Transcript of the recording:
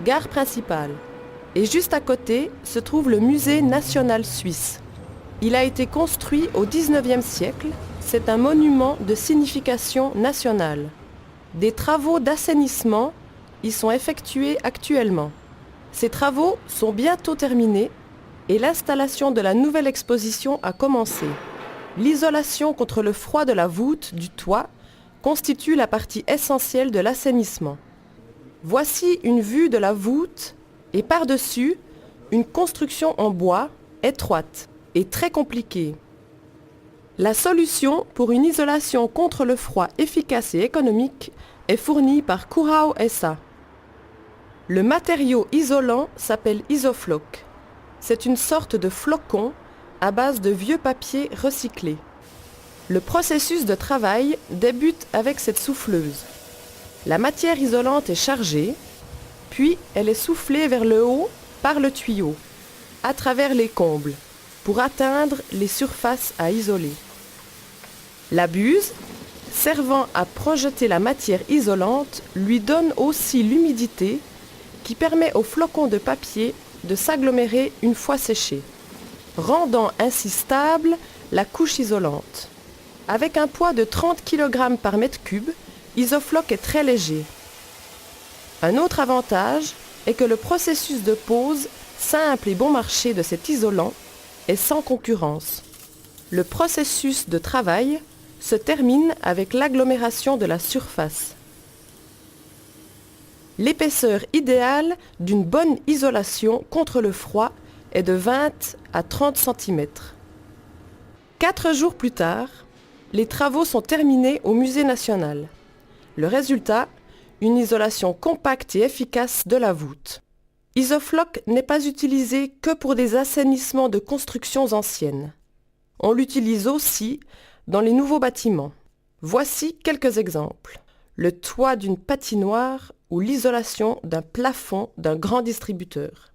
gare principale. Et juste à côté se trouve le Musée national suisse. Il a été construit au XIXe siècle. C'est un monument de signification nationale. Des travaux d'assainissement y sont effectués actuellement. Ces travaux sont bientôt terminés et l'installation de la nouvelle exposition a commencé. L'isolation contre le froid de la voûte du toit constitue la partie essentielle de l'assainissement. Voici une vue de la voûte et par-dessus, une construction en bois étroite et très compliquée. La solution pour une isolation contre le froid efficace et économique est fournie par Kurau SA. Le matériau isolant s'appelle Isofloc. C'est une sorte de flocon à base de vieux papier recyclé. Le processus de travail débute avec cette souffleuse. La matière isolante est chargée, puis elle est soufflée vers le haut par le tuyau, à travers les combles, pour atteindre les surfaces à isoler. La buse, servant à projeter la matière isolante, lui donne aussi l'humidité qui permet au flocon de papier de s'agglomérer une fois séché, rendant ainsi stable la couche isolante. Avec un poids de 30 kg par mètre cube, Isofloc est très léger. Un autre avantage est que le processus de pose, simple et bon marché de cet isolant, est sans concurrence. Le processus de travail se termine avec l'agglomération de la surface. L'épaisseur idéale d'une bonne isolation contre le froid est de 20 à 30 cm. 4 jours plus tard, les travaux sont terminés au Musée national. Le résultat, une isolation compacte et efficace de la voûte. Isofloc n'est pas utilisé que pour des assainissements de constructions anciennes. On l'utilise aussi dans les nouveaux bâtiments. Voici quelques exemples. Le toit d'une patinoire ou l'isolation d'un plafond d'un grand distributeur.